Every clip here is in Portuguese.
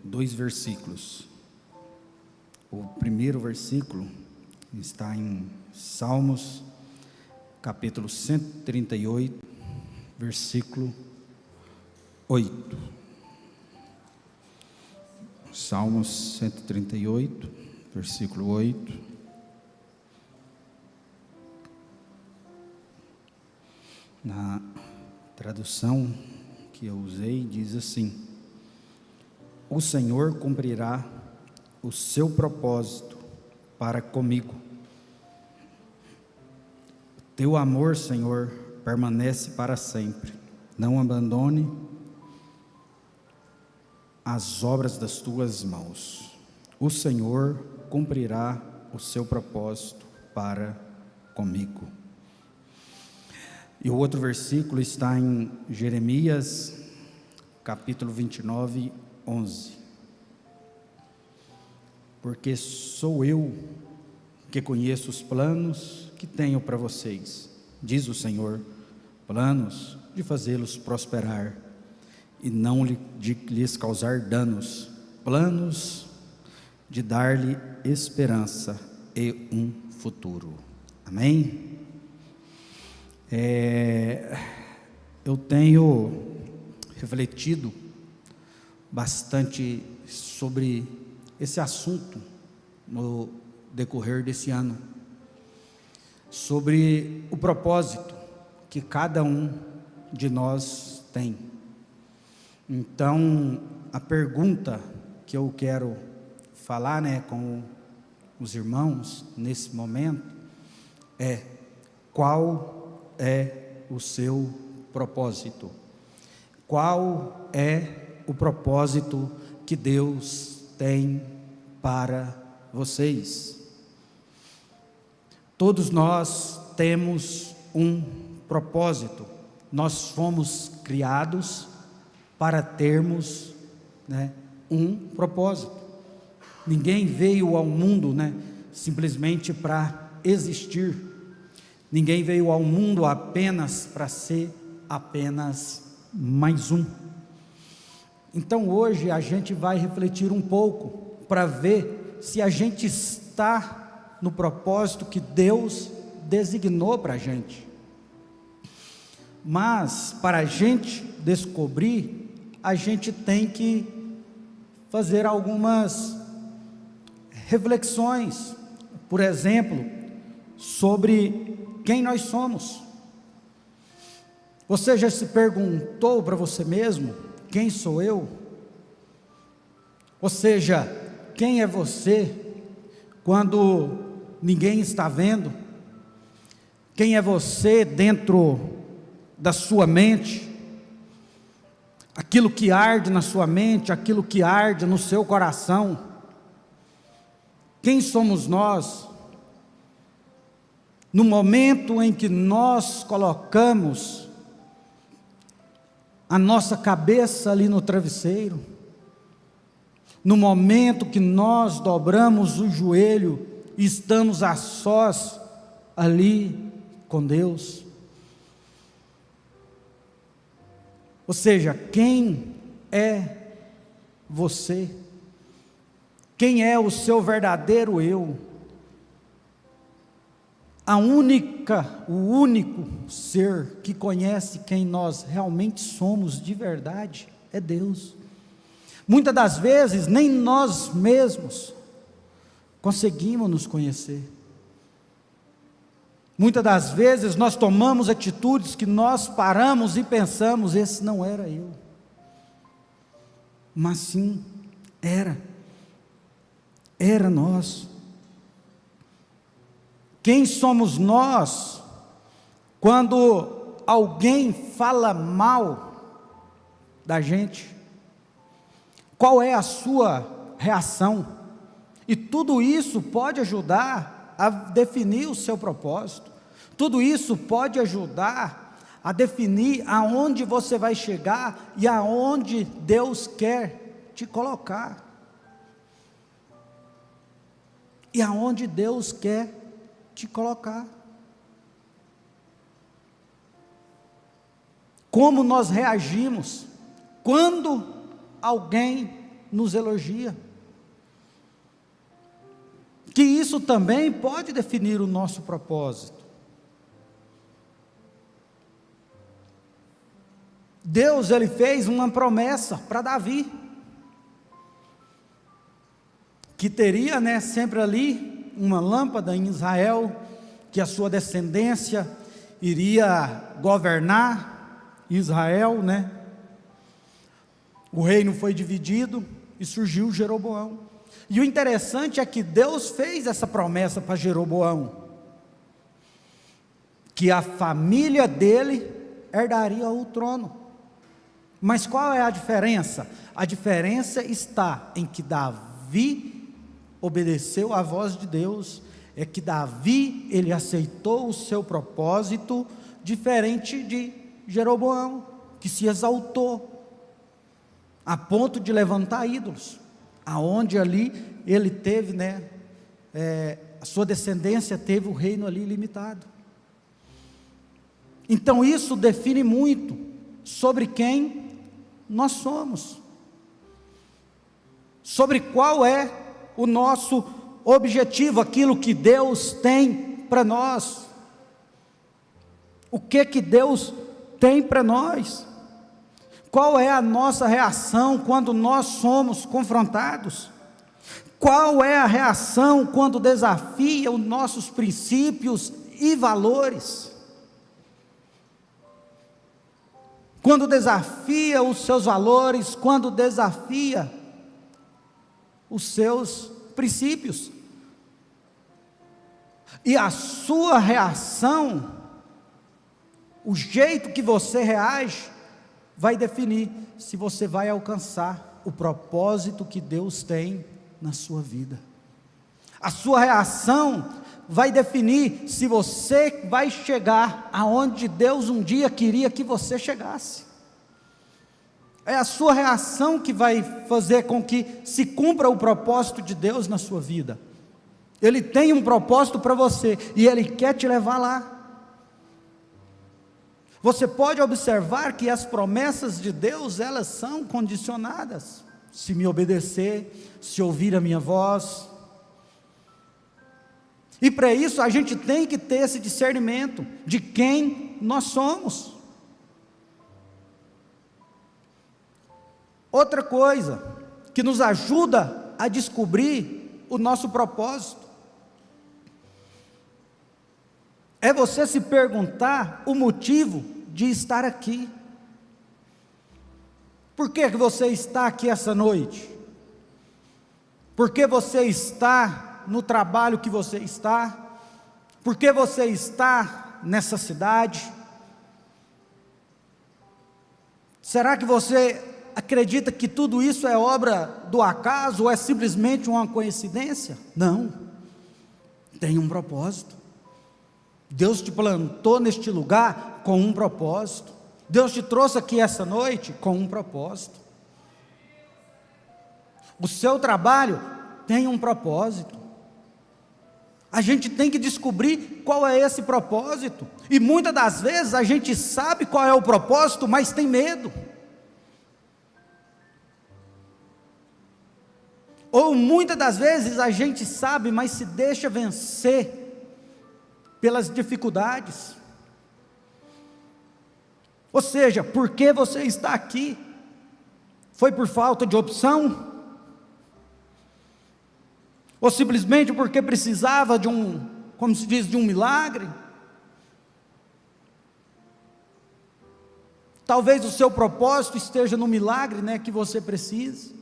dois versículos. O primeiro versículo está em Salmos, capítulo 138, versículo 8. Salmos 138, versículo 8. Na tradução que eu usei, diz assim: o Senhor cumprirá o seu propósito para comigo. Teu amor, Senhor, permanece para sempre. Não abandone as obras das tuas mãos. O Senhor cumprirá o seu propósito para comigo. E o outro versículo está em Jeremias, capítulo 29, 11. Porque sou eu que conheço os planos que tenho para vocês, diz o Senhor, planos de fazê-los prosperar e não de lhes causar danos, planos de dar-lhe esperança e um futuro. Amém? Eu tenho refletido bastante sobre esse assunto no decorrer desse ano, sobre o propósito que cada um de nós tem. Então, a pergunta que eu quero falar, com os irmãos nesse momento é: qual é o seu propósito? Qual é o propósito que Deus tem para vocês? Todos nós temos um propósito. Nós fomos criados para termos, um propósito. Ninguém veio ao mundo, simplesmente para existir. Ninguém veio ao mundo apenas para ser apenas mais um. Então hoje a gente vai refletir um pouco para ver se a gente está no propósito que Deus designou para a gente. Mas para a gente descobrir, a gente tem que fazer algumas reflexões. Por exemplo, sobre quem nós somos. Você já se perguntou para você mesmo: quem sou eu? Ou seja, quem é você quando ninguém está vendo? Quem é você dentro da sua mente? Aquilo que arde na sua mente, aquilo que arde no seu coração. Quem somos nós? No momento em que nós colocamos a nossa cabeça ali no travesseiro, no momento que nós dobramos o joelho e estamos a sós ali com Deus. Ou seja, quem é você? Quem é o seu verdadeiro eu? O único ser que conhece quem nós realmente somos de verdade é Deus. Muitas das vezes nem nós mesmos conseguimos nos conhecer. Muitas das vezes nós tomamos atitudes que nós paramos e pensamos: esse não era eu. Mas sim, era nós. Quem somos nós quando alguém fala mal da gente? Qual é a sua reação? E tudo isso pode ajudar a definir o seu propósito. Tudo isso pode ajudar a definir aonde você vai chegar e aonde Deus quer te colocar. E aonde Deus quer te colocar. Como nós reagimos quando alguém nos elogia. Que isso também pode definir o nosso propósito. Deus, Ele fez uma promessa para Davi, que teria, sempre ali, uma lâmpada em Israel, que a sua descendência iria governar Israel, O reino foi dividido e surgiu Jeroboão. E o interessante é que Deus fez essa promessa para Jeroboão, que a família dele herdaria o trono. Mas qual é a diferença? A diferença está em que Davi obedeceu à voz de Deus, é que Davi, ele aceitou o seu propósito, diferente de Jeroboão, que se exaltou, a ponto de levantar ídolos, aonde ali ele teve, a sua descendência teve o reino ali limitado. Então isso define muito sobre quem nós somos, sobre qual é o nosso objetivo, aquilo que Deus tem para nós. O que Deus tem para nós? Qual é a nossa reação quando nós somos confrontados? Qual é a reação quando desafia os nossos princípios e valores? Quando desafia os seus valores, quando desafia os seus princípios. E a sua reação, o jeito que você reage, vai definir se você vai alcançar o propósito que Deus tem na sua vida. A sua reação vai definir se você vai chegar aonde Deus um dia queria que você chegasse. É a sua reação que vai fazer com que se cumpra o propósito de Deus na sua vida. Ele tem um propósito para você e Ele quer te levar lá. Você pode observar que as promessas de Deus, elas são condicionadas. Se me obedecer, se ouvir a minha voz. E para isso a gente tem que ter esse discernimento de quem nós somos. Outra coisa que nos ajuda a descobrir o nosso propósito é você se perguntar o motivo de estar aqui. Por que você está aqui essa noite? Por que você está no trabalho que você está? Por que você está nessa cidade? Será que você acredita que tudo isso é obra do acaso ou é simplesmente uma coincidência? Não, tem um propósito. Deus te plantou neste lugar com um propósito. Deus te trouxe aqui essa noite com um propósito. O seu trabalho tem um propósito. A gente tem que descobrir qual é esse propósito. E muitas das vezes a gente sabe qual é o propósito, mas tem medo. Ou muitas das vezes a gente sabe, mas se deixa vencer pelas dificuldades. Ou seja, por que você está aqui? Foi por falta de opção? Ou simplesmente porque precisava de como se diz, de um milagre? Talvez o seu propósito esteja no milagre, que você precisa.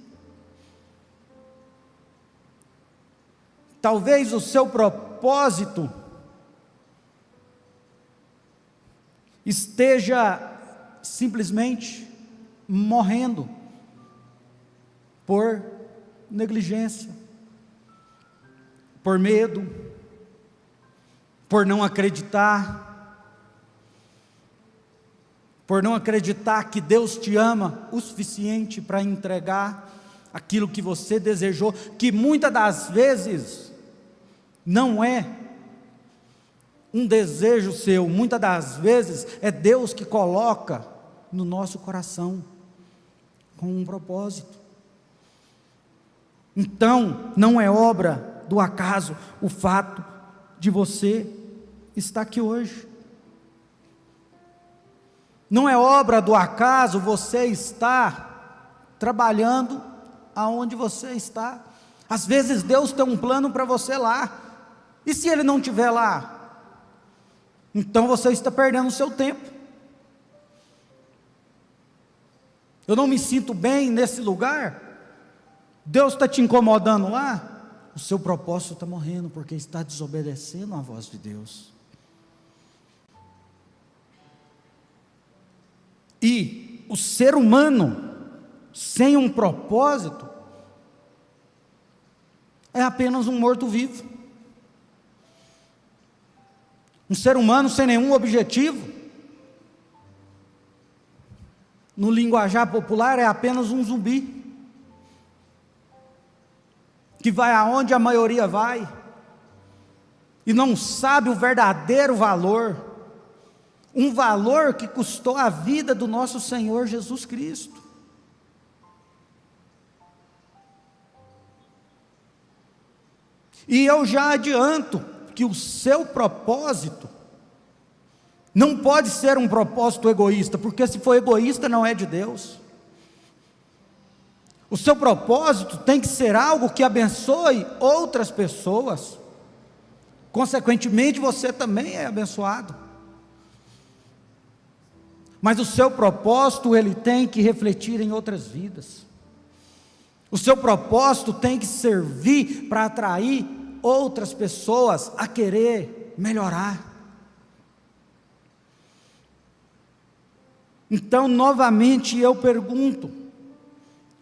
Talvez o seu propósito esteja simplesmente morrendo por negligência, por medo, por não acreditar, que Deus te ama o suficiente para entregar aquilo que você desejou, que muitas das vezes não é um desejo seu, muitas das vezes é Deus que coloca no nosso coração com um propósito. Então, não é obra do acaso o fato de você estar aqui hoje. Não é obra do acaso você estar trabalhando aonde você está. Às vezes Deus tem um plano para você lá, e se Ele não estiver lá? Então você está perdendo o seu tempo. Eu não me sinto bem nesse lugar, Deus está te incomodando lá, o seu propósito está morrendo, porque está desobedecendo a voz de Deus. E o ser humano, sem um propósito, é apenas um morto-vivo. Um ser humano sem nenhum objetivo, no linguajar popular, é apenas um zumbi, que vai aonde a maioria vai, e não sabe o verdadeiro valor, um valor que custou a vida do nosso Senhor Jesus Cristo. E eu já adianto que o seu propósito não pode ser um propósito egoísta, porque se for egoísta não é de Deus. O seu propósito tem que ser algo que abençoe outras pessoas, consequentemente você também é abençoado. Mas o seu propósito, ele tem que refletir em outras vidas. O seu propósito tem que servir para atrair outras pessoas a querer melhorar. Então, novamente eu pergunto,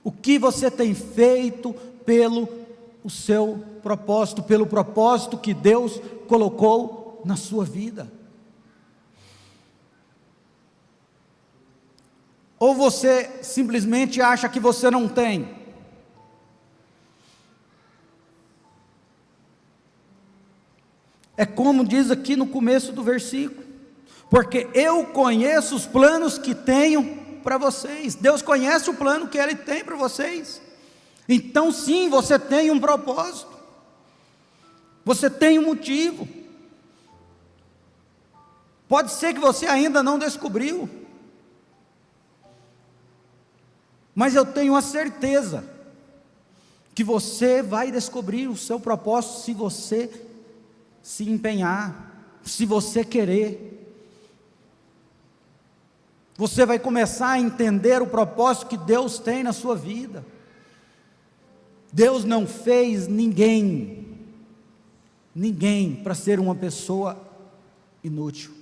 o que você tem feito pelo o seu propósito, pelo propósito que Deus colocou na sua vida? Ou você simplesmente acha que você não tem? É como diz aqui no começo do versículo: porque eu conheço os planos que tenho para vocês. Deus conhece o plano que Ele tem para vocês. Então sim, você tem um propósito, você tem um motivo. Pode ser que você ainda não descobriu, mas eu tenho a certeza que você vai descobrir o seu propósito se você se empenhar, se você querer. Você vai começar a entender o propósito que Deus tem na sua vida. Deus não fez ninguém para ser uma pessoa inútil.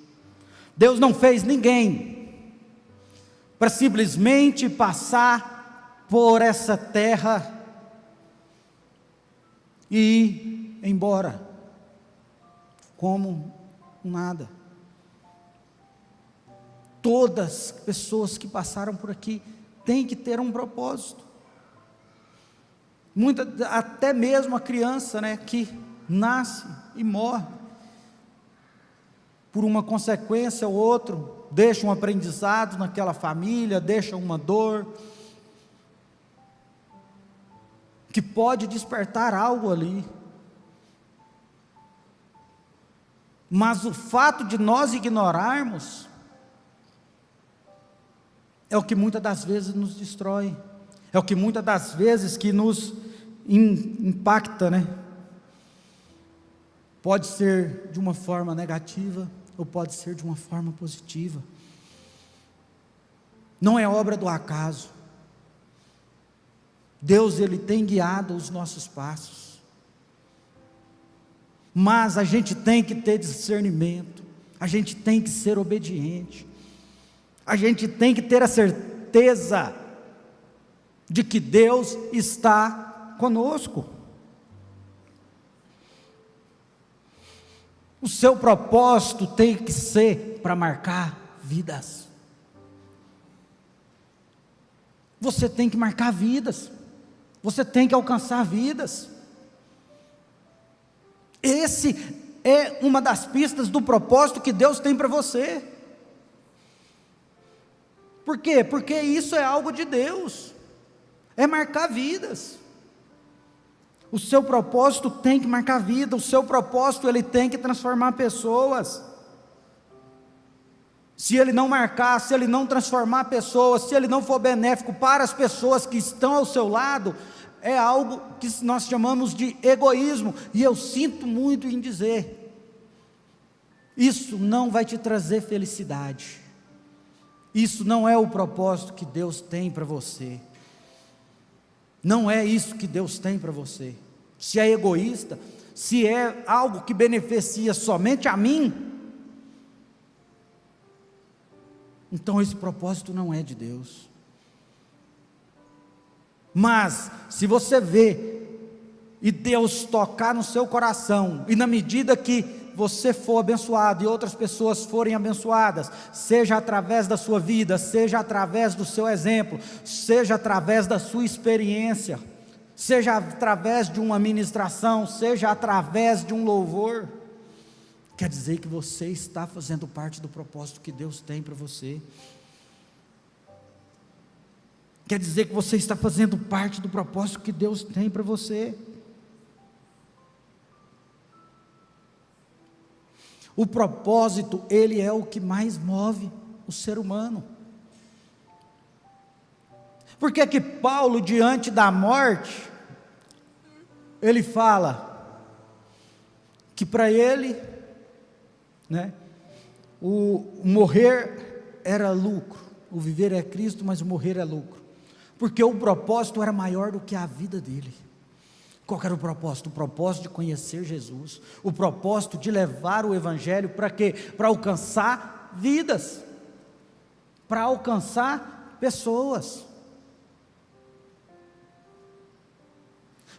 Deus não fez ninguém para simplesmente passar por essa terra e ir embora como nada. Todas as pessoas que passaram por aqui têm que ter um propósito. Até mesmo a criança, que nasce e morre, por uma consequência ou outra, deixa um aprendizado naquela família, deixa uma dor, que pode despertar algo ali. Mas o fato de nós ignorarmos é o que muitas das vezes nos destrói, é o que muitas das vezes que nos impacta, Pode ser de uma forma negativa, ou pode ser de uma forma positiva. Não é obra do acaso. Deus, Ele tem guiado os nossos passos, mas a gente tem que ter discernimento, a gente tem que ser obediente, a gente tem que ter a certeza de que Deus está conosco. O seu propósito tem que ser para marcar vidas. Você tem que marcar vidas, você tem que alcançar vidas. Esse é uma das pistas do propósito que Deus tem para você. Por quê? Porque isso é algo de Deus, é marcar vidas. O seu propósito tem que marcar vida, o seu propósito ele tem que transformar pessoas. Se ele não marcar, se ele não transformar pessoas, se ele não for benéfico para as pessoas que estão ao seu lado, é algo que nós chamamos de egoísmo, e eu sinto muito em dizer, isso não vai te trazer felicidade, isso não é o propósito que Deus tem para você, não é isso que Deus tem para você. Se é egoísta, se é algo que beneficia somente a mim, então esse propósito não é de Deus. Mas, se você vê, e Deus tocar no seu coração, e na medida que você for abençoado, e outras pessoas forem abençoadas, seja através da sua vida, seja através do seu exemplo, seja através da sua experiência, seja através de uma ministração, seja através de um louvor, quer dizer que você está fazendo parte do propósito que Deus tem para você. Quer dizer que você está fazendo parte do propósito que Deus tem para você. O propósito, ele é o que mais move o ser humano. Por que que Paulo, diante da morte, ele fala que para ele, o morrer era lucro, o viver é Cristo, mas o morrer é lucro, porque o propósito era maior do que a vida dele. Qual era o propósito? O propósito de conhecer Jesus, o propósito de levar o evangelho para quê? Para alcançar vidas, para alcançar pessoas.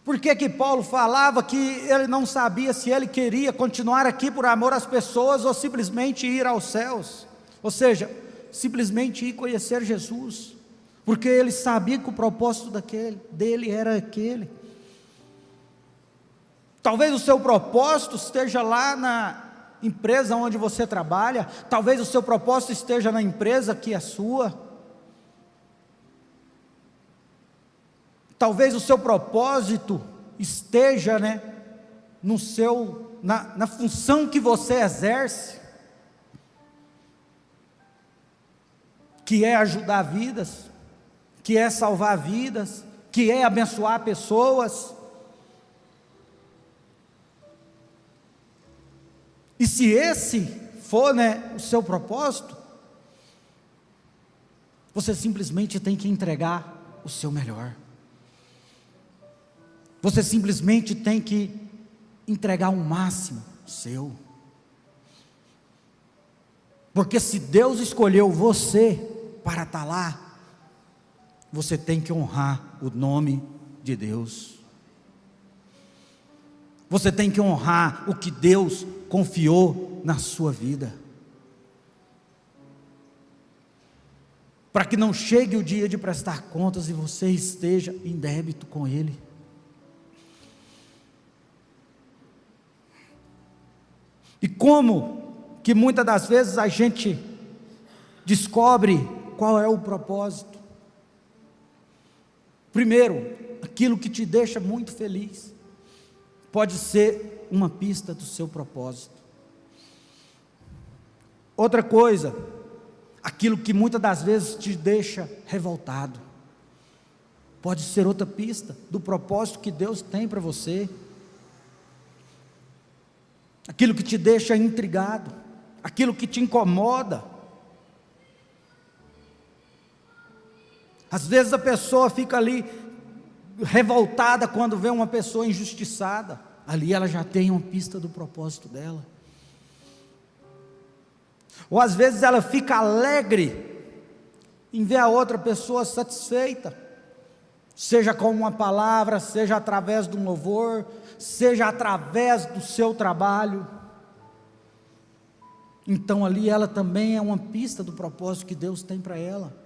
Por que que Paulo falava que ele não sabia se ele queria continuar aqui por amor às pessoas ou simplesmente ir aos céus? Ou seja, simplesmente ir conhecer Jesus, porque ele sabia que o propósito dele era aquele. Talvez o seu propósito esteja lá na empresa onde você trabalha, talvez o seu propósito esteja na empresa que é sua, talvez o seu propósito esteja, na função que você exerce, que é ajudar vidas, que é salvar vidas, que é abençoar pessoas. E se esse for, o seu propósito, você simplesmente tem que entregar o seu melhor. Você simplesmente tem que entregar o máximo seu. Porque se Deus escolheu você para estar lá, você tem que honrar o nome de Deus. Você tem que honrar o que Deus confiou na sua vida, para que não chegue o dia de prestar contas e você esteja em débito com Ele. E como que muitas das vezes a gente descobre qual é o propósito? Primeiro, aquilo que te deixa muito feliz pode ser uma pista do seu propósito. Outra coisa, aquilo que muitas das vezes te deixa revoltado pode ser outra pista do propósito que Deus tem para você. Aquilo que te deixa intrigado, aquilo que te incomoda. Às vezes a pessoa fica ali revoltada quando vê uma pessoa injustiçada. Ali ela já tem uma pista do propósito dela. Ou às vezes ela fica alegre em ver a outra pessoa satisfeita, seja com uma palavra, seja através de um louvor, seja através do seu trabalho. Então ali ela também é uma pista do propósito que Deus tem para ela.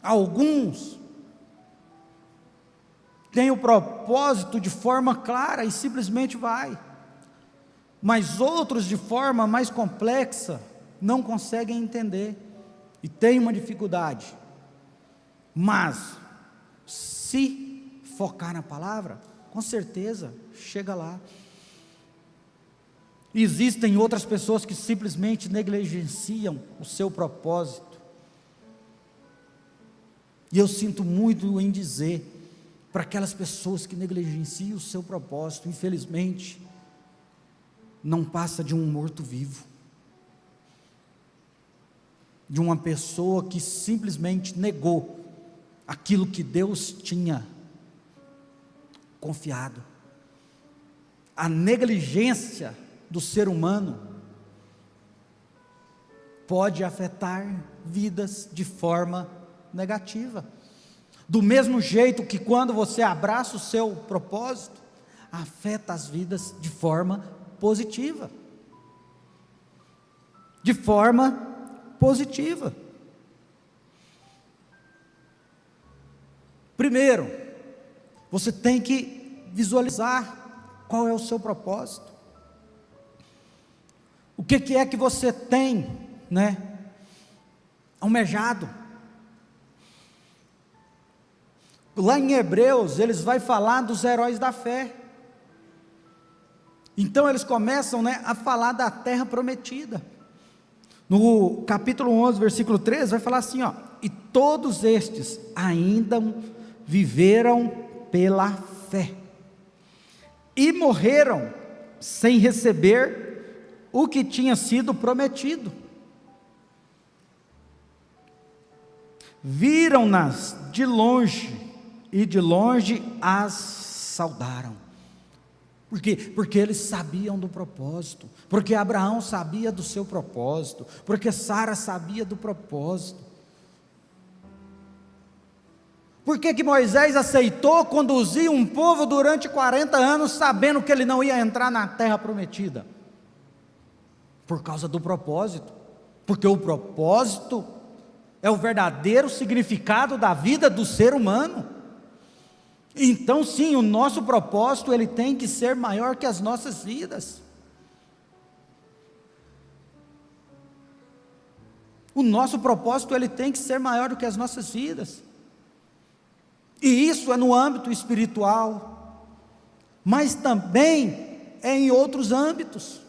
Alguns têm o propósito de forma clara e simplesmente vai, mas outros de forma mais complexa não conseguem entender e têm uma dificuldade. Mas se focar na palavra, com certeza chega lá. Existem outras pessoas que simplesmente negligenciam o seu propósito. E eu sinto muito em dizer, para aquelas pessoas que negligenciam o seu propósito, infelizmente, não passa de um morto-vivo, de uma pessoa que simplesmente negou aquilo que Deus tinha confiado. A negligência do ser humano pode afetar vidas de forma negativa, do mesmo jeito que quando você abraça o seu propósito, afeta as vidas de forma positiva, de forma positiva. Primeiro, você tem que visualizar qual é o seu propósito, o que é que você tem, almejado. Lá em Hebreus, eles vão falar dos heróis da fé. Então eles começam a falar da terra prometida. No capítulo 11, versículo 13, vai falar assim, e todos estes ainda viveram pela fé, e morreram sem receber o que tinha sido prometido. Viram-nas de longe, e de longe as saudaram. Por quê? Porque eles sabiam do propósito, porque Abraão sabia do seu propósito, porque Sara sabia do propósito. Por que Moisés aceitou conduzir um povo durante 40 anos, sabendo que ele não ia entrar na terra prometida? Por causa do propósito, porque o propósito é o verdadeiro significado da vida do ser humano. Então sim, o nosso propósito, ele tem que ser maior que as nossas vidas. O nosso propósito, ele tem que ser maior do que as nossas vidas. E isso é no âmbito espiritual, mas também é em outros âmbitos,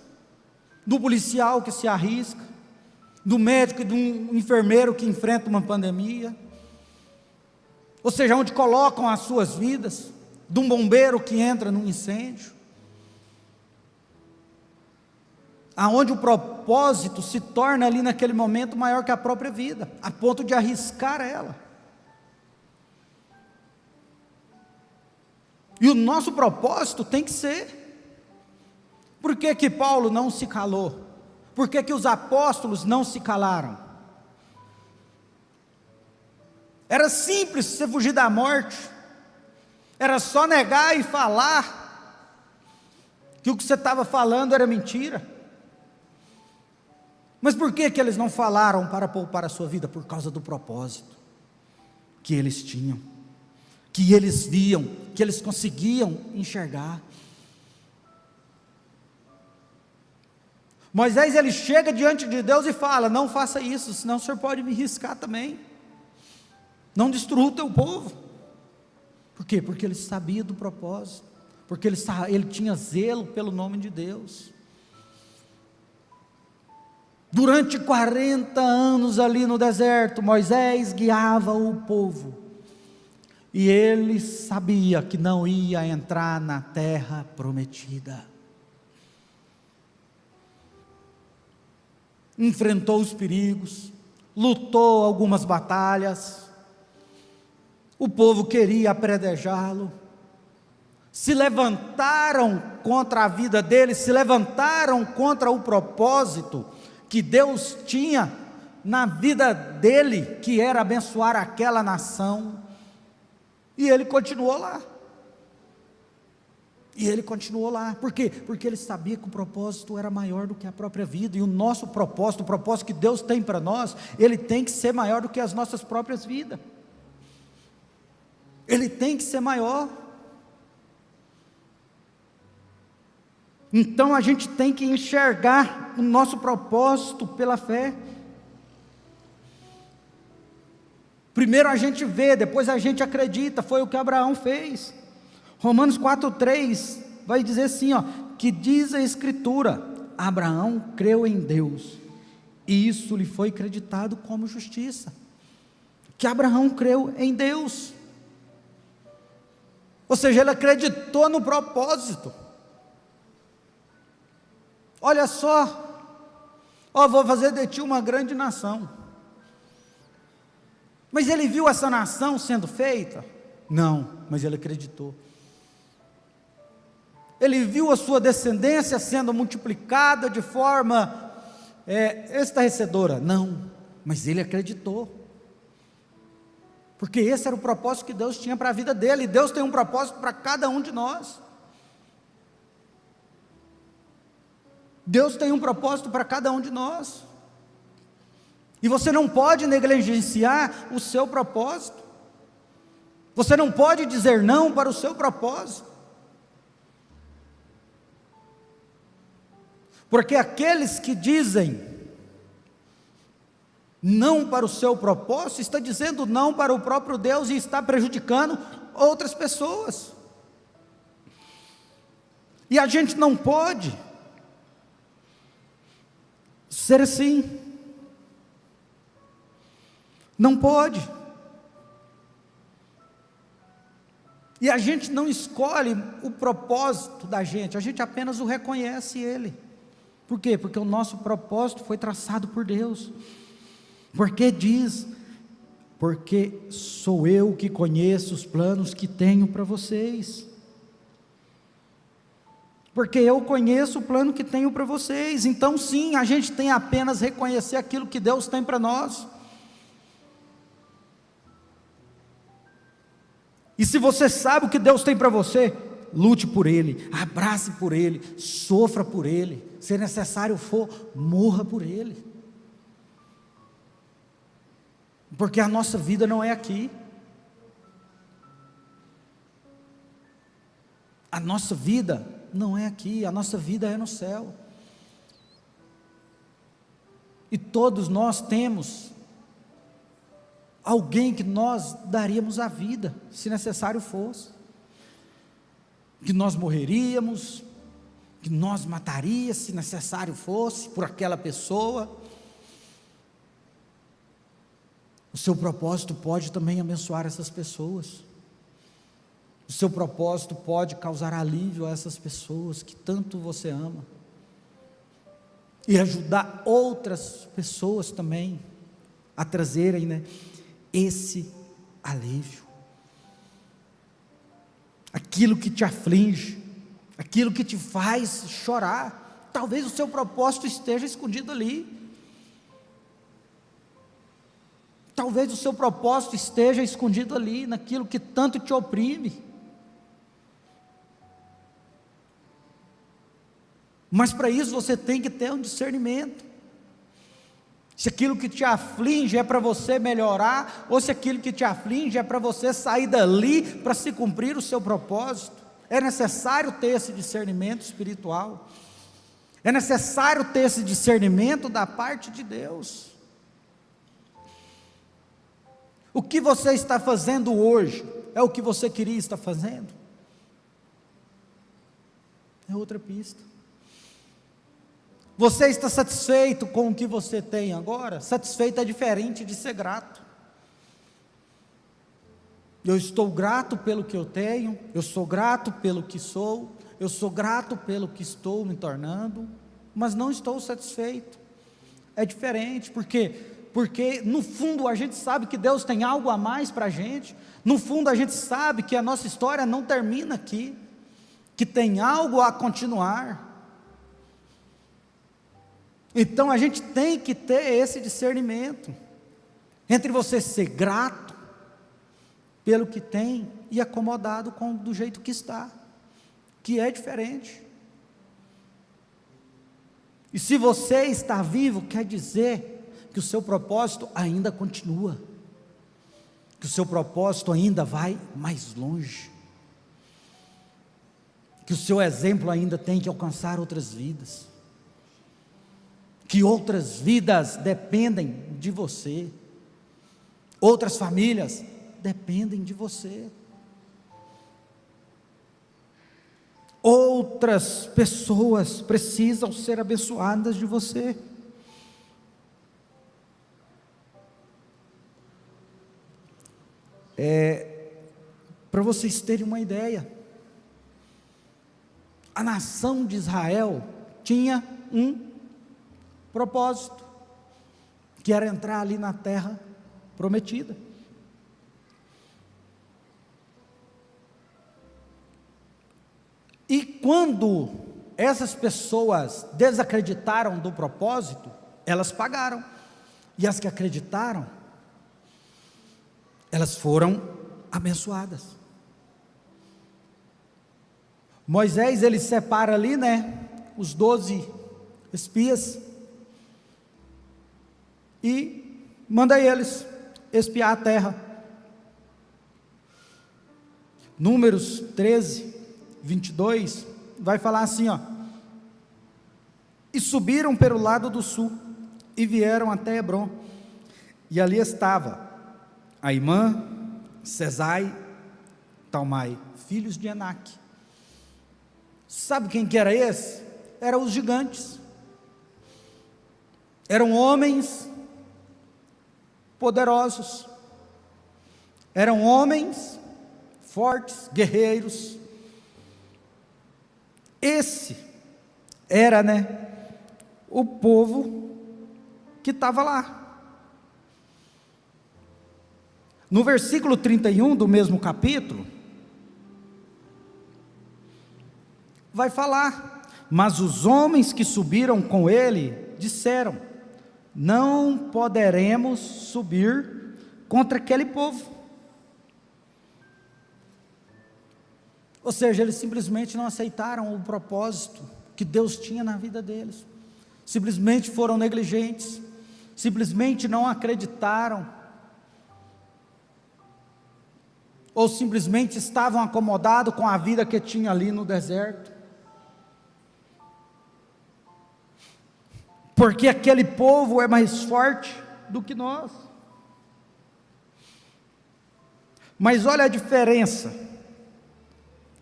do policial que se arrisca, do médico e do enfermeiro que enfrenta uma pandemia, ou seja, onde colocam as suas vidas, de um bombeiro que entra num incêndio, aonde o propósito se torna ali naquele momento maior que a própria vida, a ponto de arriscar ela. E o nosso propósito tem que ser. Por que Paulo não se calou? Por que os apóstolos não se calaram? Era simples você fugir da morte, era só negar e falar que o que você estava falando era mentira. Mas por que eles não falaram para poupar a sua vida? Por causa do propósito que eles tinham, que eles viam, que eles conseguiam enxergar. Moisés, ele chega diante de Deus e fala: não faça isso, senão o Senhor pode me riscar também, não destrua o teu povo. Por quê? Porque ele sabia do propósito, porque ele tinha zelo pelo nome de Deus. Durante 40 anos ali no deserto, Moisés guiava o povo, e ele sabia que não ia entrar na terra prometida. Enfrentou os perigos, lutou algumas batalhas, o povo queria apredejá-lo, se levantaram contra a vida dele, se levantaram contra o propósito que Deus tinha na vida dele, que era abençoar aquela nação, e ele continuou lá. E ele continuou lá. Por quê? Porque ele sabia que o propósito era maior do que a própria vida. E o nosso propósito, o propósito que Deus tem para nós, ele tem que ser maior do que as nossas próprias vidas. Ele tem que ser maior. Então a gente tem que enxergar o nosso propósito pela fé. Primeiro a gente vê, depois a gente acredita, foi o que Abraão fez. Romanos 4,3 vai dizer assim, que diz a Escritura: Abraão creu em Deus, e isso lhe foi acreditado como justiça. Que Abraão creu em Deus, ou seja, ele acreditou no propósito. Olha só, vou fazer de ti uma grande nação. Mas ele viu essa nação sendo feita? Não, mas ele acreditou. Ele viu a sua descendência sendo multiplicada de forma estarrecedora? Não, mas ele acreditou. Porque esse era o propósito que Deus tinha para a vida dele, e Deus tem um propósito para cada um de nós. Deus tem um propósito para cada um de nós. E você não pode negligenciar o seu propósito. Você não pode dizer não para o seu propósito. Porque aqueles que dizem não para o seu propósito, está dizendo não para o próprio Deus e está prejudicando outras pessoas. E a gente não pode ser assim. Não pode. E a gente não escolhe o propósito da gente, a gente apenas o reconhece ele. Por quê? Porque o nosso propósito foi traçado por Deus. Porque diz: porque sou eu que conheço os planos que tenho para vocês. Porque eu conheço o plano que tenho para vocês. Então sim, a gente tem apenas reconhecer aquilo que Deus tem para nós. E se você sabe o que Deus tem para você, lute por Ele, abrace por Ele, sofra por Ele, se necessário for, morra por Ele. Porque a nossa vida não é aqui. A nossa vida não é aqui, a nossa vida é no céu. E todos nós temos alguém que nós daríamos a vida, se necessário fosse, que nós morreríamos, que nós mataríamos, se necessário fosse, por aquela pessoa. O seu propósito pode também abençoar essas pessoas, o seu propósito pode causar alívio a essas pessoas que tanto você ama, e ajudar outras pessoas também a trazerem, esse alívio. Aquilo que te aflige, aquilo que te faz chorar, talvez o seu propósito esteja escondido ali. Talvez o seu propósito esteja escondido ali, naquilo que tanto te oprime. Mas para isso você tem que ter um discernimento. Se aquilo que te aflige é para você melhorar, ou se aquilo que te aflige é para você sair dali para se cumprir o seu propósito. É necessário ter esse discernimento espiritual. É necessário ter esse discernimento da parte de Deus. O que você está fazendo hoje é o que você queria estar fazendo? É outra pista. Você está satisfeito com o que você tem agora? Satisfeito é diferente de ser grato. Eu estou grato pelo que eu tenho, eu sou grato pelo que sou, eu sou grato pelo que estou me tornando, mas não estou satisfeito. É diferente, porque no fundo a gente sabe que Deus tem algo a mais para a gente, no fundo a gente sabe que a nossa história não termina aqui, que tem algo a continuar. Então a gente tem que ter esse discernimento, entre você ser grato pelo que tem, e acomodado do jeito que está, que é diferente. E se você está vivo, quer dizer que o seu propósito ainda continua, que o seu propósito ainda vai mais longe, que o seu exemplo ainda tem que alcançar outras vidas, que outras vidas dependem de você. outras famílias dependem de você. Outras pessoas precisam ser abençoadas de você. Para vocês terem uma ideia, a nação de Israel tinha um propósito, que era entrar ali na terra prometida. E quando essas pessoas desacreditaram do propósito, elas pagaram. E as que acreditaram, elas foram abençoadas. Moisés, ele separa ali, os 12 espias, e manda eles espiar a terra. Números 13, 22, vai falar assim, e subiram pelo lado do sul, e vieram até Hebrom, e ali estava Aimã, Sesai, Talmai, filhos de Enaque. Sabe quem que era esse? Eram os gigantes, eram homens poderosos, eram homens fortes, guerreiros. Esse era, o povo que estava lá. No versículo 31 do mesmo capítulo, vai falar: mas os homens que subiram com ele disseram: não poderemos subir contra aquele povo. Ou seja, eles simplesmente não aceitaram o propósito que Deus tinha na vida deles, simplesmente foram negligentes, simplesmente não acreditaram, ou simplesmente estavam acomodados com a vida que tinha ali no deserto, porque aquele povo é mais forte do que nós. Mas olha a diferença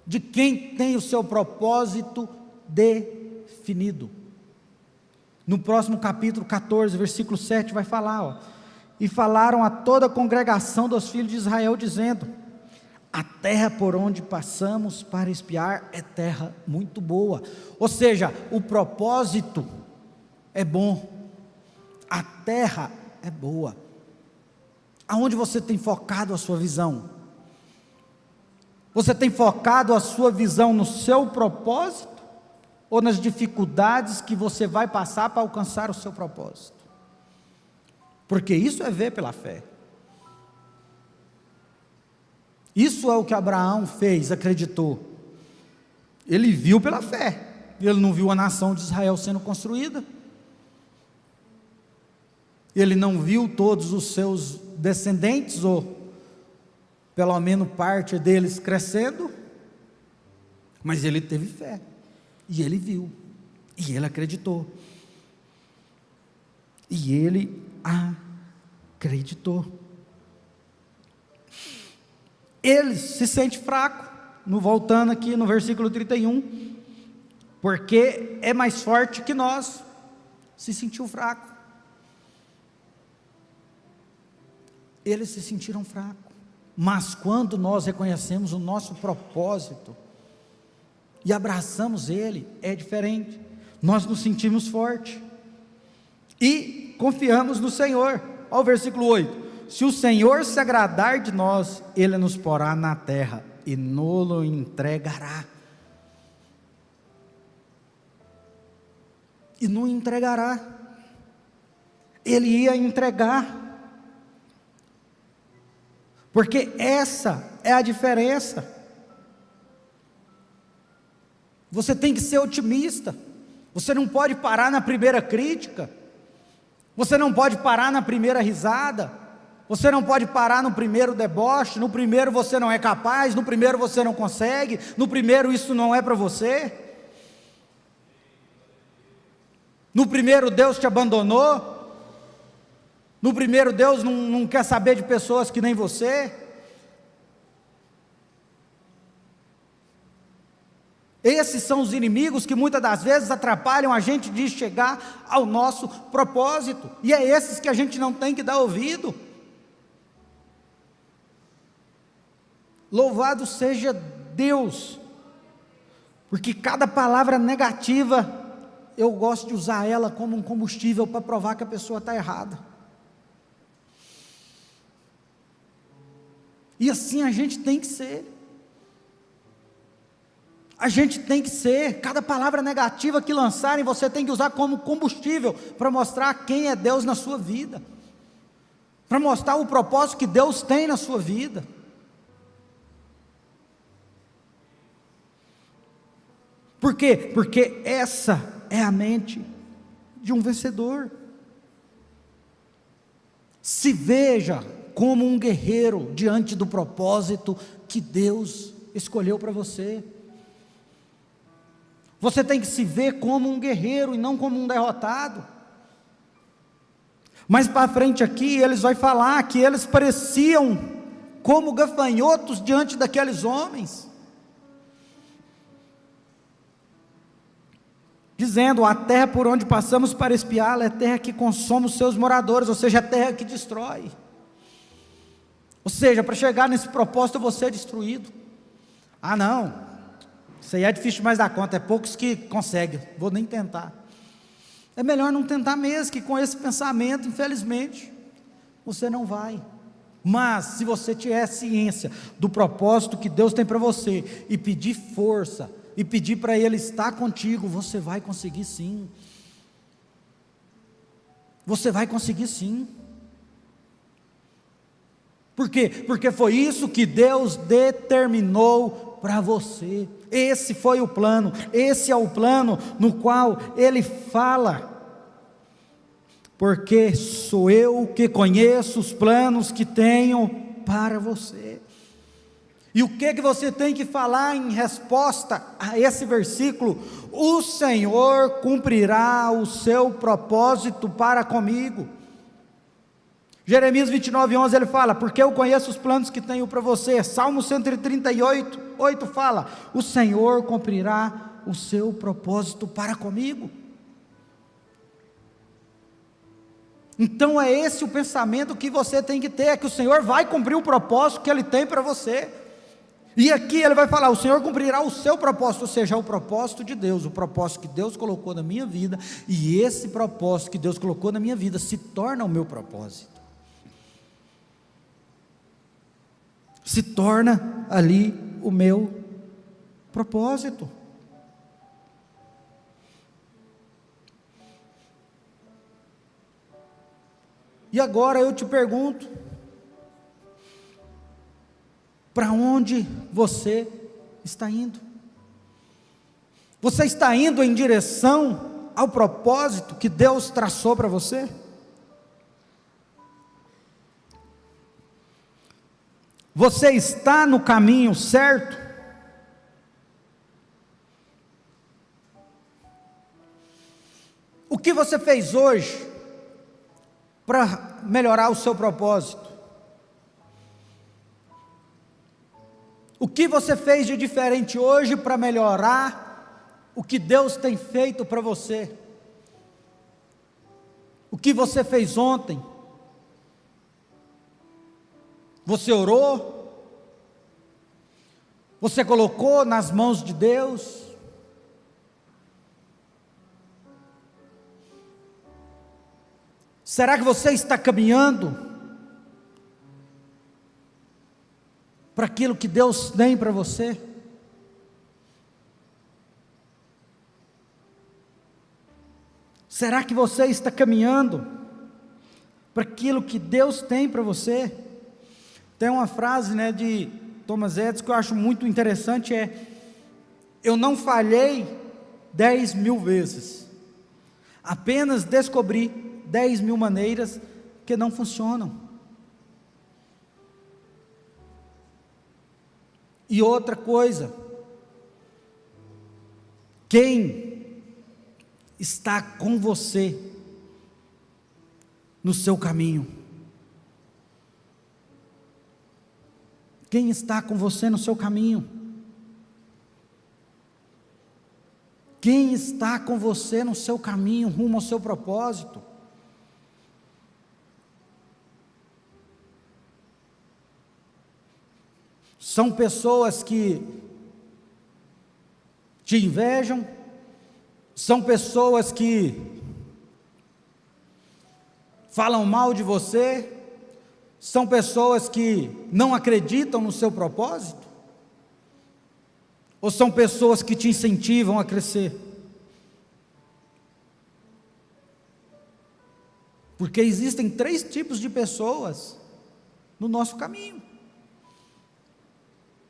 de quem tem o seu propósito definido. No próximo capítulo 14, versículo 7, vai falar, e falaram a toda a congregação dos filhos de Israel, dizendo: a terra por onde passamos para espiar é terra muito boa. Ou seja, o propósito é bom, a terra é boa. Aonde você tem focado a sua visão? Você tem focado a sua visão no seu propósito, ou nas dificuldades que você vai passar para alcançar o seu propósito? Porque isso é ver pela fé. Isso é o que Abraão fez, acreditou. Ele viu pela fé, ele não viu a nação de Israel sendo construída, ele não viu todos os seus descendentes, ou pelo menos parte deles crescendo, mas ele teve fé, e ele viu, e ele acreditou, e ele acreditou. Ele se sente fraco, voltando aqui no versículo 31, porque é mais forte que nós, se sentiu fraco, eles se sentiram fracos. Mas quando nós reconhecemos o nosso propósito e abraçamos ele, é diferente. Nós nos sentimos fortes e confiamos no Senhor. Olha o versículo 8: se o Senhor se agradar de nós, ele nos porá na terra e nos entregará. E nos entregará. Ele ia entregar. Porque essa é a diferença. Você tem que ser otimista. Você não pode parar na primeira crítica. Você não pode parar na primeira risada. Você não pode parar no primeiro deboche. No primeiro você não é capaz. No primeiro você não consegue. No primeiro isso não é para você. No primeiro Deus te abandonou. No primeiro, Deus não quer saber de pessoas que nem você. Esses são os inimigos que muitas das vezes atrapalham a gente de chegar ao nosso propósito, e é esses que a gente não tem que dar ouvido. Louvado seja Deus, porque cada palavra negativa, eu gosto de usar ela como um combustível para provar que a pessoa está errada. E assim a gente tem que ser. A gente tem que ser. Cada palavra negativa que lançarem, você tem que usar como combustível para mostrar quem é Deus na sua vida, para mostrar o propósito que Deus tem na sua vida. Por quê? Porque essa é a mente de um vencedor. Se veja como um guerreiro diante do propósito que Deus escolheu para você. Você tem que se ver como um guerreiro e não como um derrotado. Mais para frente aqui, eles vão falar que eles pareciam como gafanhotos diante daqueles homens, dizendo: a terra por onde passamos para espiá-la é terra que consome os seus moradores, ou seja, é terra que destrói. Ou seja, para chegar nesse propósito eu vou ser destruído. Ah não, isso aí é difícil demais dar conta, é poucos que conseguem, vou nem tentar. É melhor não tentar mesmo, que com esse pensamento, infelizmente, você não vai. Mas se você tiver ciência do propósito que Deus tem para você, e pedir força, e pedir para Ele estar contigo, você vai conseguir sim. Você vai conseguir sim. Por quê? Porque foi isso que Deus determinou para você. Esse foi o plano, esse é o plano no qual Ele fala: porque sou eu que conheço os planos que tenho para você. E o que você tem que falar em resposta a esse versículo? O Senhor cumprirá o seu propósito para comigo. Jeremias 29:11 ele fala: porque eu conheço os planos que tenho para você. Salmo 138:8 fala: o Senhor cumprirá o seu propósito para comigo. Então é esse o pensamento que você tem que ter, é que o Senhor vai cumprir o propósito que Ele tem para você. E aqui ele vai falar: o Senhor cumprirá o seu propósito, ou seja, o propósito de Deus, o propósito que Deus colocou na minha vida, e esse propósito que Deus colocou na minha vida se torna o meu propósito, se torna ali o meu propósito. E agora eu te pergunto: para onde você está indo? Você está indo em direção ao propósito que Deus traçou para você? Você está no caminho certo? O que você fez hoje para melhorar o seu propósito? O que você fez de diferente hoje para melhorar o que Deus tem feito para você? O que você fez ontem? Você orou? Você colocou nas mãos de Deus? Será que você está caminhando para aquilo que Deus tem para você? Será que você está caminhando para aquilo que Deus tem para você? Tem uma frase, de Thomas Edison que eu acho muito interessante, eu não falhei 10.000 vezes, apenas descobri 10.000 maneiras que não funcionam. E outra coisa, quem está com você no seu caminho? Quem está com você no seu caminho? Quem está com você no seu caminho, rumo ao seu propósito? São pessoas que te invejam, são pessoas que falam mal de você, são pessoas que não acreditam no seu propósito, ou são pessoas que te incentivam a crescer? Porque existem 3 tipos de pessoas no nosso caminho.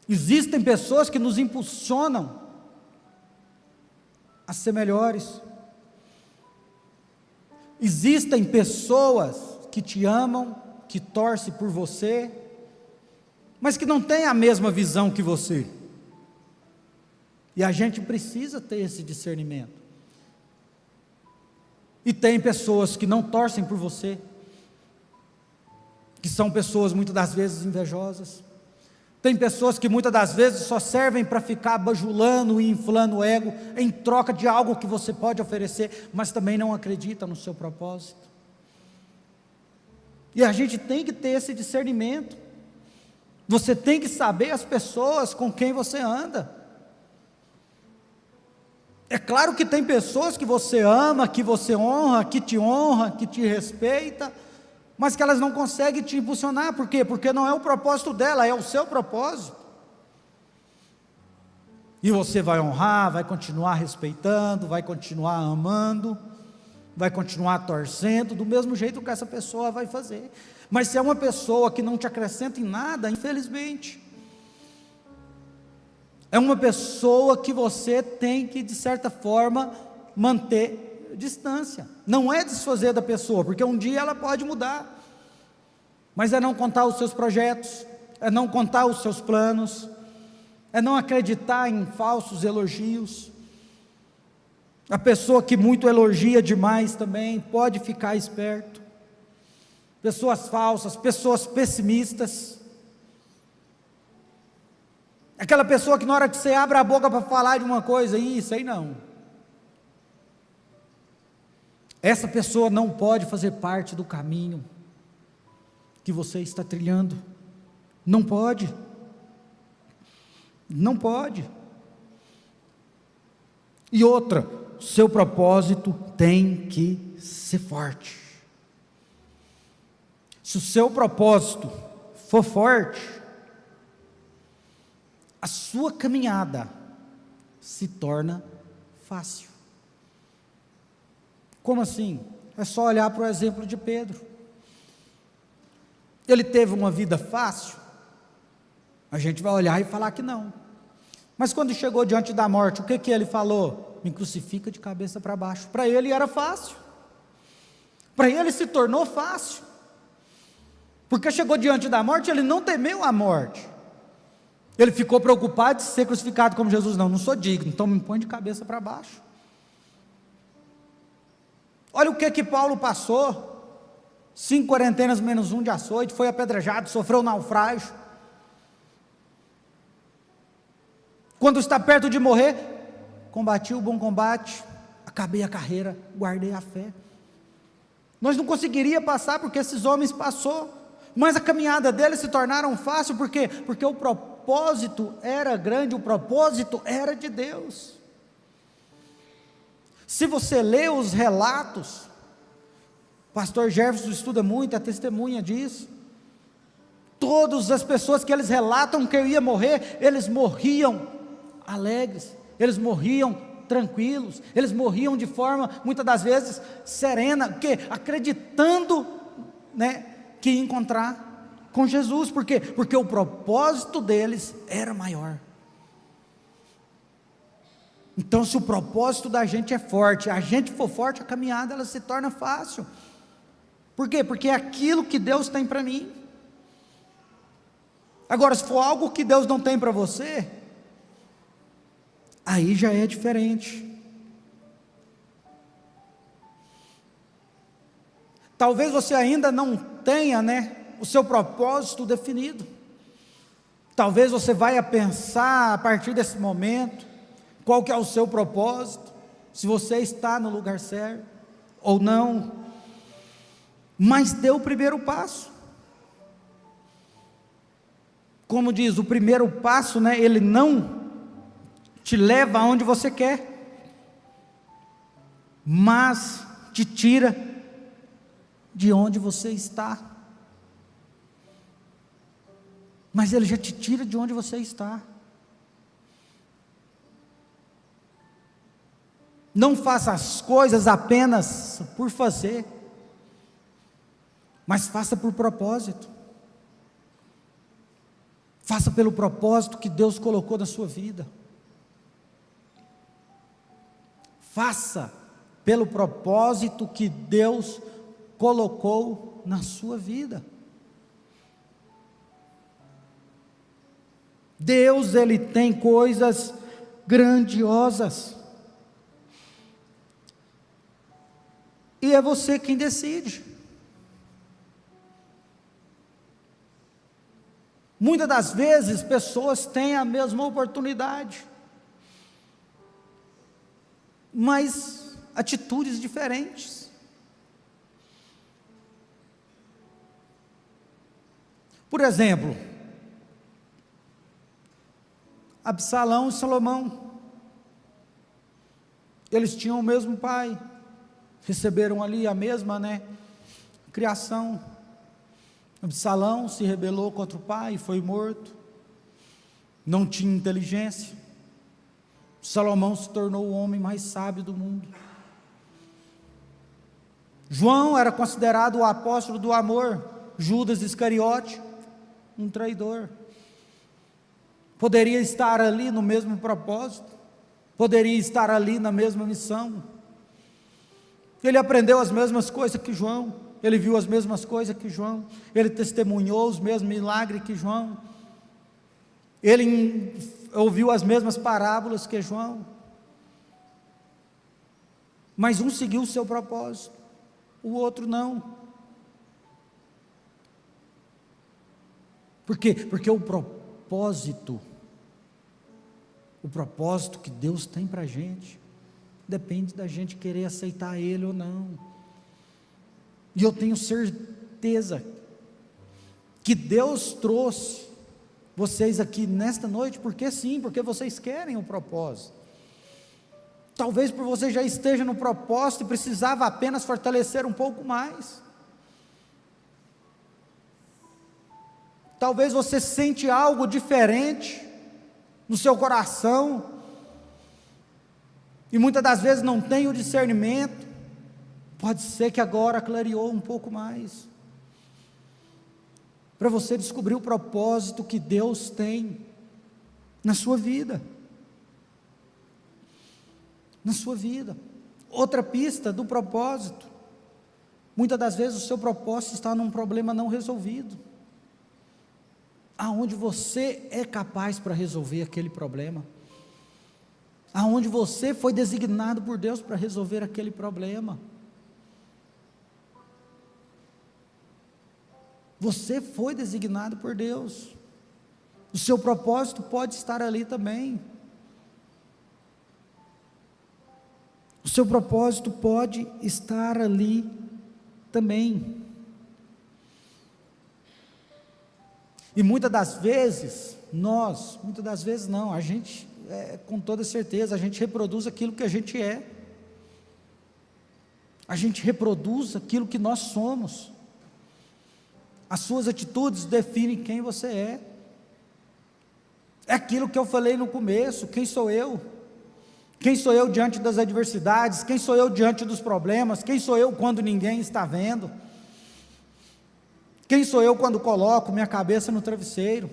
Existem pessoas que nos impulsionam a ser melhores. Existem pessoas que te amam, que torcem por você, mas que não têm a mesma visão que você. E a gente precisa ter esse discernimento. E tem pessoas que não torcem por você, que são pessoas muitas das vezes invejosas. Tem pessoas que muitas das vezes só servem para ficar bajulando e inflando o ego em troca de algo que você pode oferecer, mas também não acreditam no seu propósito. E a gente tem que ter esse discernimento. Você tem que saber as pessoas com quem você anda. É claro que tem pessoas que você ama, que você honra, que te respeita, mas que elas não conseguem te impulsionar. Por quê? Porque não é o propósito dela, é o seu propósito. E você vai honrar, vai continuar respeitando, vai continuar amando, vai continuar torcendo, do mesmo jeito que essa pessoa vai fazer. Mas se é uma pessoa que não te acrescenta em nada, infelizmente, é uma pessoa que você tem que, de certa forma, manter distância. Não é desfazer da pessoa, porque um dia ela pode mudar, mas é não contar os seus projetos, é não contar os seus planos, é não acreditar em falsos elogios. A pessoa que muito elogia demais também pode ficar esperto. Pessoas falsas, pessoas pessimistas. Aquela pessoa que na hora que você abre a boca para falar de uma coisa, isso aí não. Essa pessoa não pode fazer parte do caminho que você está trilhando. Não pode. Não pode. E outra, seu propósito tem que ser forte. Se o seu propósito for forte, a sua caminhada se torna fácil. Como assim? É só olhar para o exemplo de Pedro. Ele teve uma vida fácil? A gente vai olhar e falar que não. Mas quando chegou diante da morte, o que ele falou? Me crucifica de cabeça para baixo. Para ele era fácil. Para ele se tornou fácil. Porque chegou diante da morte, ele não temeu a morte. Ele ficou preocupado de ser crucificado como Jesus. Não sou digno, então me põe de cabeça para baixo. Olha o que Paulo passou. 5 quarentenas menos 1 de açoite, foi apedrejado, sofreu naufrágio. Quando está perto de morrer, combati o bom combate, acabei a carreira, guardei a fé. Nós não conseguiríamos passar porque esses homens passou, mas a caminhada deles se tornaram fácil, por quê? Porque o propósito era grande, o propósito era de Deus. Se você lê os relatos, pastor Jefferson estuda muito, é testemunha disso, todas as pessoas que eles relatam que eu ia morrer, eles morriam alegres, eles morriam tranquilos, eles morriam de forma, muitas das vezes, serena, porque acreditando, que ia encontrar com Jesus. Por quê? Porque o propósito deles era maior. Então, se o propósito da gente é forte, a gente for forte, a caminhada ela se torna fácil. Por quê? Porque é aquilo que Deus tem para mim. Agora, se for algo que Deus não tem para você, aí já é diferente. Talvez você ainda não tenha, o seu propósito definido. Talvez você vai pensar a partir desse momento, qual que é o seu propósito, se você está no lugar certo ou não. Mas dê o primeiro passo. Como diz, o primeiro passo, ele não te leva aonde você quer, mas te tira de onde você está. Mas ele já te tira de onde você está. Não faça as coisas apenas por fazer, mas faça por propósito. Faça pelo propósito que Deus colocou na sua vida. Faça pelo propósito que Deus colocou na sua vida. Deus, Ele tem coisas grandiosas. E é você quem decide. Muitas das vezes, pessoas têm a mesma oportunidade, mas atitudes diferentes. Por exemplo, Absalão e Salomão, eles tinham o mesmo pai, receberam ali a mesma, criação. Absalão se rebelou contra o pai e foi morto, não tinha inteligência. Salomão se tornou o homem mais sábio do mundo. João era considerado o apóstolo do amor. Judas Iscariote, um traidor. Poderia estar ali no mesmo propósito, poderia estar ali na mesma missão. Ele aprendeu as mesmas coisas que João, ele viu as mesmas coisas que João, ele testemunhou os mesmos milagres que João, ele ouviu as mesmas parábolas que João, mas um seguiu o seu propósito, o outro não. Por quê? Porque o propósito que Deus tem para a gente, depende da gente querer aceitar Ele ou não. E eu tenho certeza que Deus trouxe vocês aqui nesta noite, porque sim, porque vocês querem o propósito. Talvez por você já esteja no propósito e precisava apenas fortalecer um pouco mais. Talvez você sente algo diferente no seu coração, e muitas das vezes não tem o discernimento. Pode ser que agora clareou um pouco mais, para você descobrir o propósito que Deus tem na sua vida. Na sua vida. Outra pista do propósito: muitas das vezes o seu propósito está num problema não resolvido, aonde você é capaz para resolver aquele problema, aonde você foi designado por Deus para resolver aquele problema. Você foi designado por Deus, o seu propósito pode estar ali também. O seu propósito pode estar ali também. E muitas das vezes, a gente, com toda certeza, a gente reproduz aquilo que a gente é. A gente reproduz aquilo que nós somos. As suas atitudes definem quem você é. É aquilo que eu falei no começo: quem sou eu? Quem sou eu diante das adversidades? Quem sou eu diante dos problemas? Quem sou eu quando ninguém está vendo? Quem sou eu quando coloco minha cabeça no travesseiro?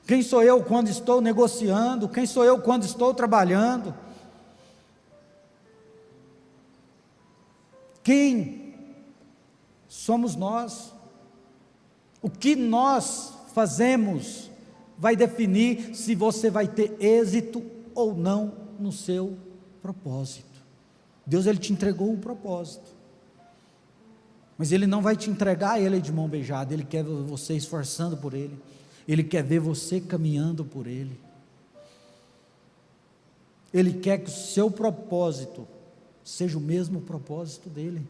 Quem sou eu quando estou negociando? Quem sou eu quando estou trabalhando? Quem somos nós? O que nós fazemos vai definir se você vai ter êxito ou não no seu propósito. Deus, Ele te entregou o propósito, mas Ele não vai te entregar Ele de mão beijada. Ele quer você esforçando por Ele, Ele quer ver você caminhando por Ele, Ele quer que o seu propósito seja o mesmo propósito dEle.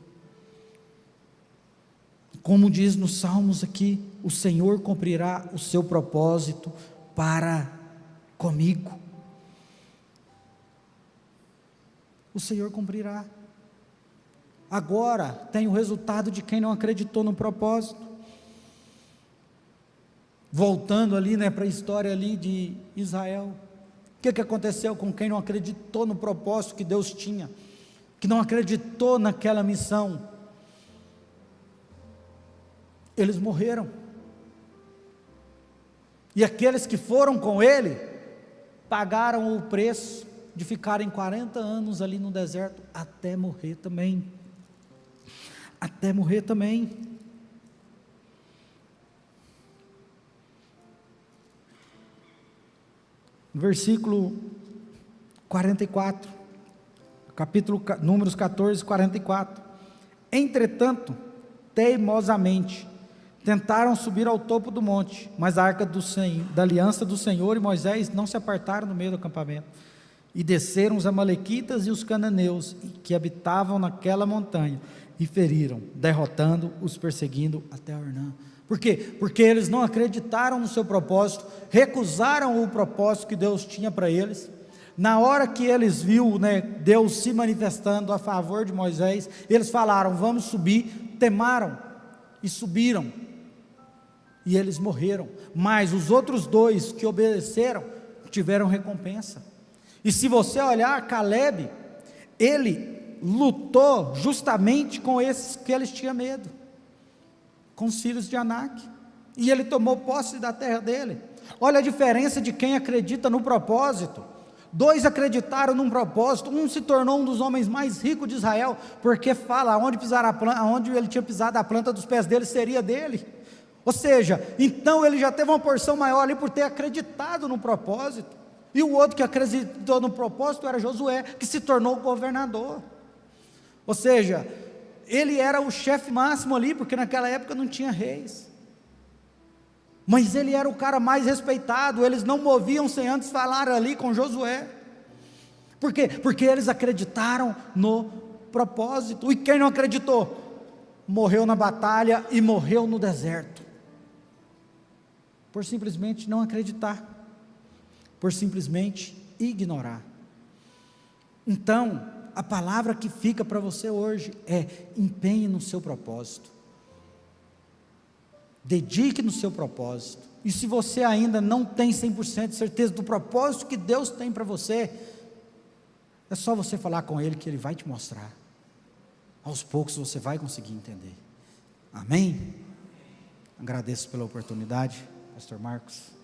Como diz nos Salmos aqui, o Senhor cumprirá o seu propósito para comigo. O Senhor cumprirá. Agora tem o resultado de quem não acreditou no propósito. Voltando ali, para a história ali de Israel, o que aconteceu com quem não acreditou no propósito que Deus tinha, que não acreditou naquela missão? Eles morreram, e aqueles que foram com ele, pagaram o preço de ficarem 40 anos ali no deserto, até morrer também, Versículo 44, capítulo Números 14, 44, entretanto, teimosamente, tentaram subir ao topo do monte, mas a arca da aliança do Senhor e Moisés não se apartaram no meio do acampamento, e desceram os amalequitas e os cananeus, que habitavam naquela montanha, e feriram, derrotando, os perseguindo até Ornã. Por quê? Porque eles não acreditaram no seu propósito, recusaram o propósito que Deus tinha para eles. Na hora que eles viram, Deus se manifestando a favor de Moisés, eles falaram, vamos subir, temaram, e subiram, e eles morreram, mas os outros dois que obedeceram, tiveram recompensa. E se você olhar, Caleb, ele lutou justamente com esses que eles tinham medo, com os filhos de Anak, e ele tomou posse da terra dele. Olha a diferença de quem acredita no propósito. Dois acreditaram num propósito, um se tornou um dos homens mais ricos de Israel, porque fala, onde ele tinha pisado a planta dos pés dele, seria dele. Ou seja, então ele já teve uma porção maior ali, por ter acreditado no propósito. E o outro que acreditou no propósito era Josué, que se tornou governador. Ou seja, ele era o chefe máximo ali, porque naquela época não tinha reis, mas ele era o cara mais respeitado. Eles não moviam sem antes falar ali com Josué. Por quê? Porque eles acreditaram no propósito. E quem não acreditou, morreu na batalha e morreu no deserto, por simplesmente não acreditar, por simplesmente ignorar. Então, a palavra que fica para você hoje é: empenhe no seu propósito, dedique no seu propósito. E se você ainda não tem 100% de certeza do propósito que Deus tem para você, é só você falar com Ele, que Ele vai te mostrar. Aos poucos você vai conseguir entender. Amém? Agradeço pela oportunidade, Pastor Marcos.